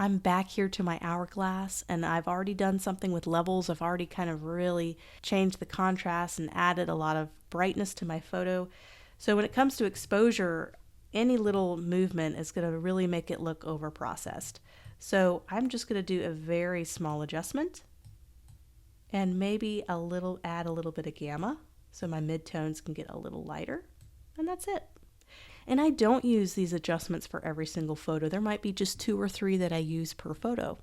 I'm back here to my hourglass, and I've already done something with levels. I've already kind of really changed the contrast and added a lot of brightness to my photo. So when it comes to exposure, any little movement is going to really make it look over processed. So I'm just going to do a very small adjustment and maybe add a little bit of gamma so my midtones can get a little lighter, and that's it. And I don't use these adjustments for every single photo. There might be just 2 or 3 that I use per photo.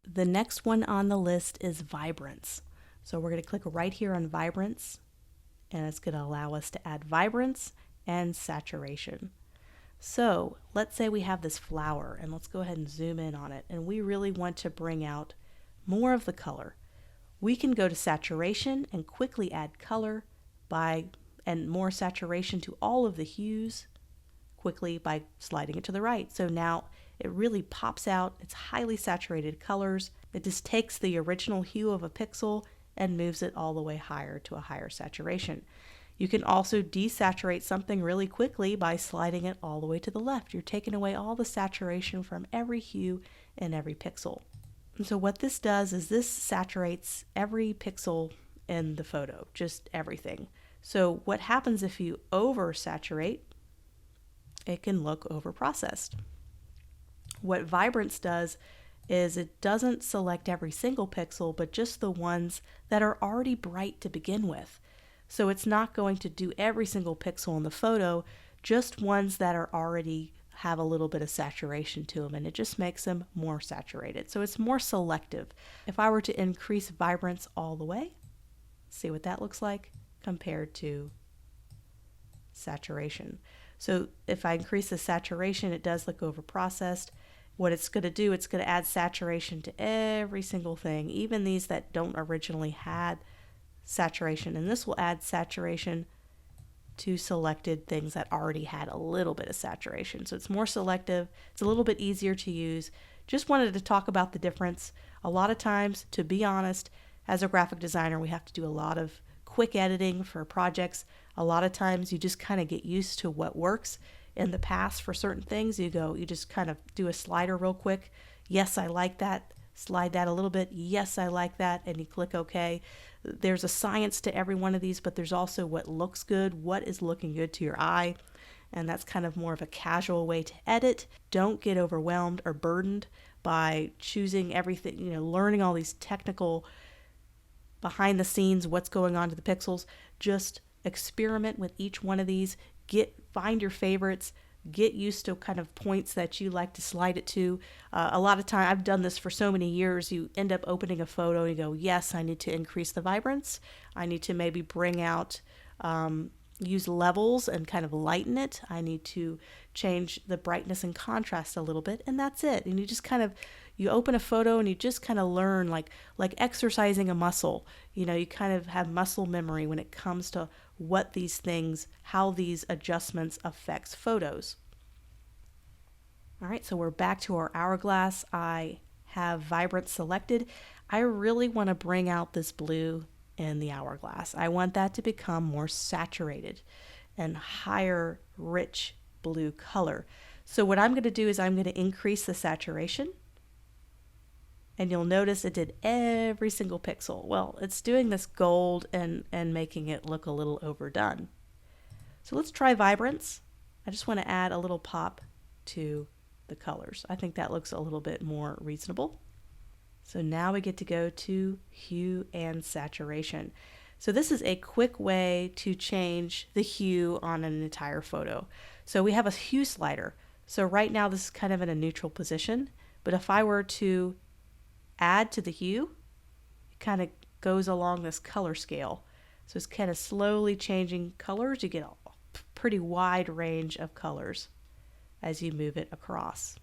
The next one on the list is vibrance. So we're going to click right here on vibrance, and it's going to allow us to add vibrance and saturation. So let's say we have this flower, and let's go ahead and zoom in on it, and we really want to bring out more of the color. We can go to saturation and quickly add color and more saturation to all of the hues quickly by sliding it to the right. So now it really pops out. It's highly saturated colors. It just takes the original hue of a pixel and moves it all the way higher to a higher saturation. You can also desaturate something really quickly by sliding it all the way to the left. You're taking away all the saturation from every hue and every pixel. And so what this does is this saturates every pixel in the photo, just everything. So what happens if you oversaturate? It can look overprocessed. What vibrance does is it doesn't select every single pixel, but just the ones that are already bright to begin with. So it's not going to do every single pixel in the photo, just ones that are already have a little bit of saturation to them, and it just makes them more saturated. So it's more selective. If I were to increase vibrance all the way, see what that looks like compared to saturation. So if I increase the saturation, it does look overprocessed. What it's going to do, it's going to add saturation to every single thing, even these that don't originally had saturation. And this will add saturation to selected things that already had a little bit of saturation. So it's more selective. It's a little bit easier to use. Just wanted to talk about the difference. A lot of times, to be honest, as a graphic designer, we have to do a lot of quick editing for projects. A lot of times you just kind of get used to what works. In the past for certain things, you just kind of do a slider real quick. Yes, I like that. Slide that a little bit. Yes, I like that. And you click OK. There's a science to every one of these, but there's also what looks good, what is looking good to your eye. And that's kind of more of a casual way to edit. Don't get overwhelmed or burdened by choosing everything, learning all these technical behind the scenes, what's going on to the pixels. Just experiment with each one of these. Find your favorites. Get used to kind of points that you like to slide it to. A lot of time, I've done this for so many years, you end up opening a photo and you go, yes, I need to increase the vibrance. I need to maybe bring out, use levels and kind of lighten it. I need to change the brightness and contrast a little bit, and that's it. And you just you open a photo and you just kind of learn like exercising a muscle. You kind of have muscle memory when it comes to how these adjustments affects photos. All right, so we're back to our hourglass. I have vibrance selected. I really want to bring out this blue in the hourglass. I want that to become more saturated and higher, rich blue color. So what I'm going to do is I'm going to increase the saturation. And you'll notice it did every single pixel. Well, it's doing this gold and making it look a little overdone. So let's try vibrance. I just want to add a little pop to the colors. I think that looks a little bit more reasonable. So now we get to go to hue and saturation. So this is a quick way to change the hue on an entire photo. So we have a hue slider. So right now this is kind of in a neutral position, but if I were to add to the hue, it kind of goes along this color scale. So it's kind of slowly changing colors. You get a pretty wide range of colors as you move it across.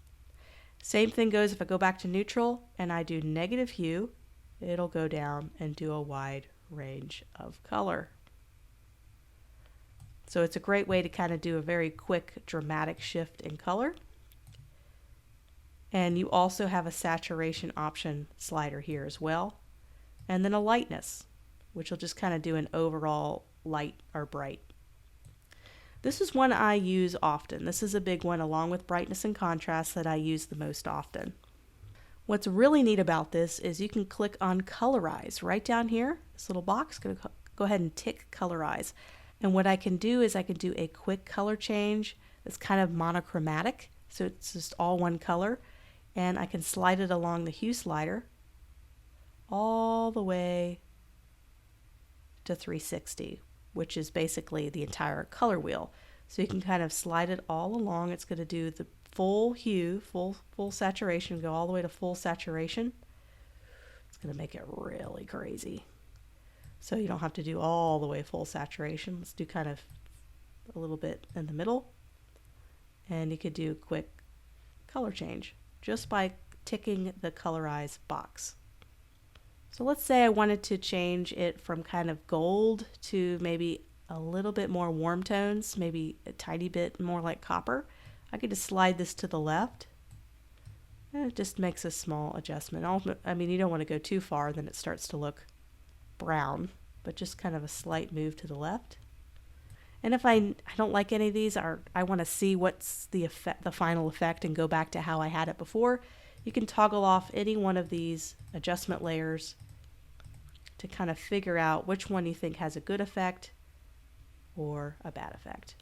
Same thing goes if I go back to neutral and I do negative hue, it'll go down and do a wide range of color. So it's a great way to kind of do a very quick dramatic shift in color. And you also have a saturation option slider here as well. And then a lightness, which will just kind of do an overall light or bright. This is one I use often. This is a big one along with brightness and contrast that I use the most often. What's really neat about this is you can click on colorize right down here. This little box, go ahead and tick colorize. And what I can do is I can do a quick color change. It's kind of monochromatic, so it's just all one color. And I can slide it along the hue slider all the way to 360, which is basically the entire color wheel. So you can kind of slide it all along. It's going to do the full hue, full saturation, go all the way to full saturation. It's going to make it really crazy. So you don't have to do all the way full saturation. Let's do kind of a little bit in the middle. And you could do a quick color change just by ticking the colorize box. So let's say I wanted to change it from kind of gold to maybe a little bit more warm tones, maybe a tiny bit more like copper. I could just slide this to the left. And it just makes a small adjustment. I mean, you don't want to go too far, then it starts to look brown, but just kind of a slight move to the left. And if I don't like any of these, or I want to see what's the final effect and go back to how I had it before, you can toggle off any one of these adjustment layers to kind of figure out which one you think has a good effect or a bad effect.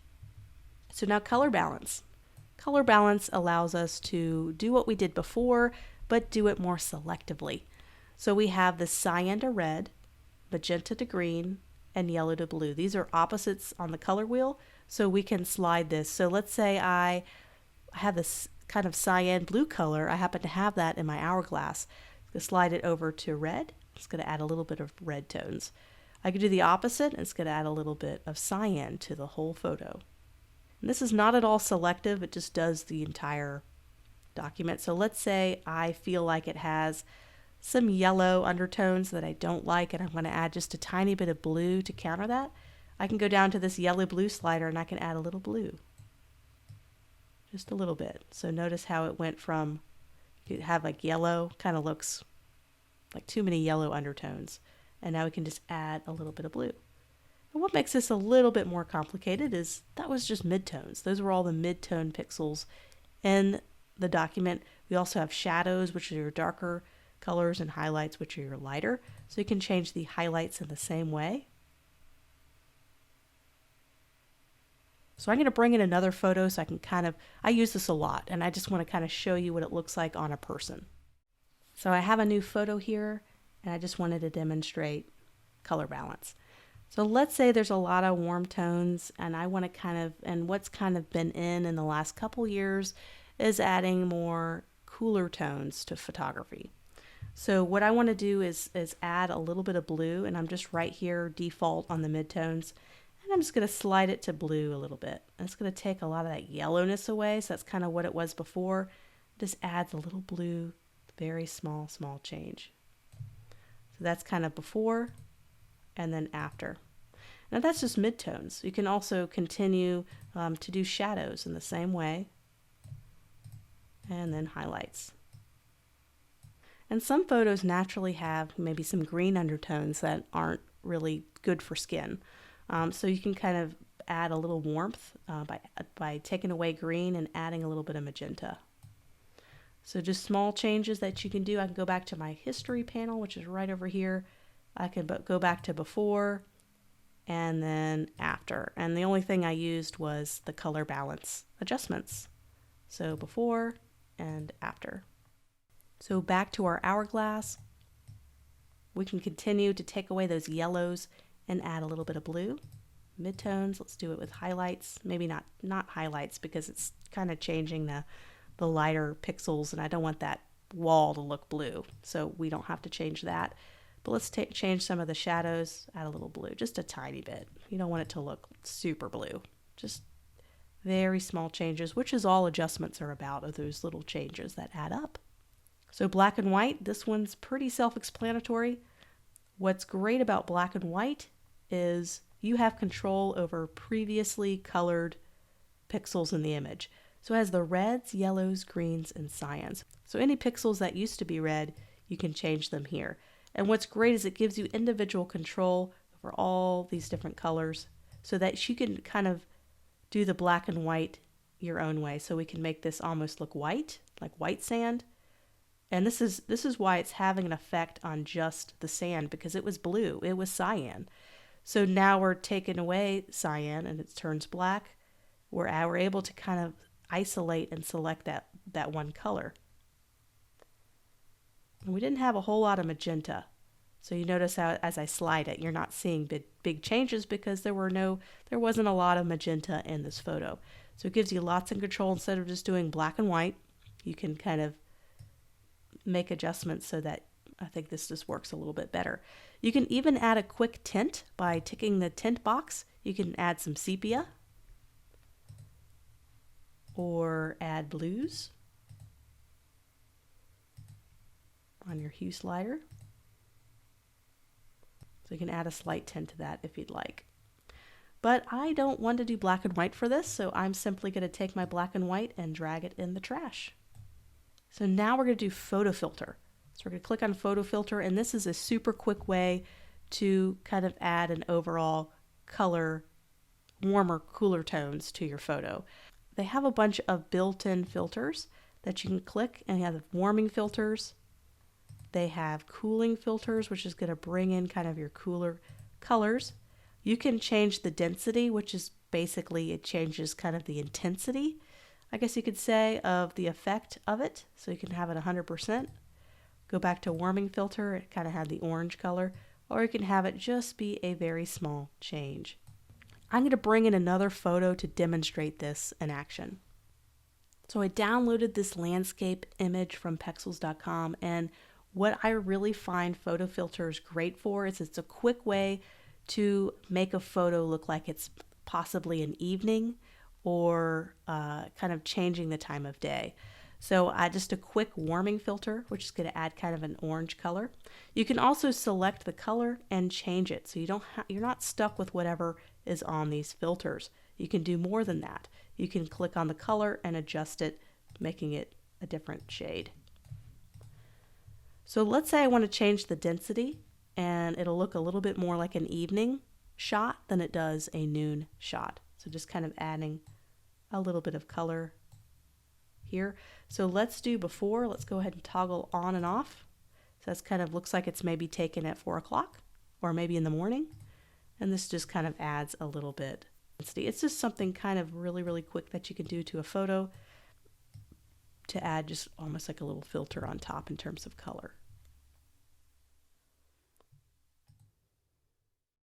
So now color balance. Color balance allows us to do what we did before, but do it more selectively. So we have the cyan to red, magenta to green, and yellow to blue. These are opposites on the color wheel, so we can slide this. So let's say I have this kind of cyan blue color. I happen to have that in my Hourglass. I'm going to slide it over to red. It's going to add a little bit of red tones. I could do the opposite, and it's going to add a little bit of cyan to the whole photo. And this is not at all selective, it just does the entire document. So let's say I feel like it has some yellow undertones that I don't like, and I'm going to add just a tiny bit of blue to counter that. I can go down to this yellow blue slider and I can add a little blue. Just a little bit. So notice how it went from, you have like yellow, kind of looks like too many yellow undertones. And now we can just add a little bit of blue. And what makes this a little bit more complicated is that was just midtones. Those were all the midtone pixels in the document. We also have shadows, which are your darker colors, and highlights, which are your lighter. So you can change the highlights in the same way. So I'm going to bring in another photo so I can I use this a lot, and I just want to kind of show you what it looks like on a person. So I have a new photo here, and I just wanted to demonstrate color balance. So let's say there's a lot of warm tones, and I want to and what's kind of been in the last couple years is adding more cooler tones to photography. So what I want to do is add a little bit of blue, and I'm just right here default on the midtones, and I'm just going to slide it to blue a little bit. And it's going to take a lot of that yellowness away, so that's kind of what it was before. Just adds a little blue, very small change. So that's kind of before and then after. Now that's just midtones. You can also continue to do shadows in the same way, and then highlights. And some photos naturally have maybe some green undertones that aren't really good for skin. So you can kind of add a little warmth by taking away green and adding a little bit of magenta. So just small changes that you can do. I can go back to my history panel, which is right over here. I can go back to before and then after. And the only thing I used was the color balance adjustments. So before and after. So back to our Hourglass, we can continue to take away those yellows and add a little bit of blue. Midtones, let's do it with highlights. Maybe not highlights, because it's kind of changing the lighter pixels, and I don't want that wall to look blue. So we don't have to change that. But let's change some of the shadows, add a little blue, just a tiny bit. You don't want it to look super blue. Just very small changes, which is all adjustments are about, are those little changes that add up. So black and white, this one's pretty self-explanatory. What's great about black and white is you have control over previously colored pixels in the image. So it has the reds, yellows, greens, and cyans. So any pixels that used to be red, you can change them here. And what's great is it gives you individual control over all these different colors so that you can kind of do the black and white your own way. So we can make this almost look white, like white sand, And this is why it's having an effect on just the sand, because it was blue, it was cyan. So now we're taking away cyan and it turns black. We're able to kind of isolate and select that one color. And we didn't have a whole lot of magenta. So you notice how as I slide it, you're not seeing big changes because there wasn't a lot of magenta in this photo. So it gives you lots of control. Instead of just doing black and white, you can kind of make adjustments so that I think this just works a little bit better. You can even add a quick tint by ticking the tint box. You can add some sepia or add blues on your hue slider. So you can add a slight tint to that if you'd like. But I don't want to do black and white for this, so I'm simply going to take my black and white and drag it in the trash. So now we're going to do photo filter. So we're going to click on photo filter, and this is a super quick way to kind of add an overall color, warmer, cooler tones to your photo. They have a bunch of built-in filters that you can click, and you have warming filters. They have cooling filters, which is going to bring in kind of your cooler colors. You can change the density, which is basically it changes kind of the intensity, I guess you could say, of the effect of it. So you can have it 100%. Go back to warming filter, it kind of had the orange color, or you can have it just be a very small change. I'm going to bring in another photo to demonstrate this in action. So I downloaded this landscape image from pexels.com, and what I really find photo filters great for is it's a quick way to make a photo look like it's possibly an evening or kind of changing the time of day. So just a quick warming filter, which is going to add kind of an orange color. You can also select the color and change it, so you're not stuck with whatever is on these filters. You can do more than that. You can click on the color and adjust it, making it a different shade. So let's say I want to change the density, and it'll look a little bit more like an evening shot than it does a noon shot. So just kind of adding a little bit of color here. So let's do before. Let's go ahead and toggle on and off. So that's kind of looks like it's maybe taken at 4 o'clock or maybe in the morning. And this just kind of adds a little bit. It's just something kind of really, really quick that you can do to a photo to add just almost like a little filter on top in terms of color.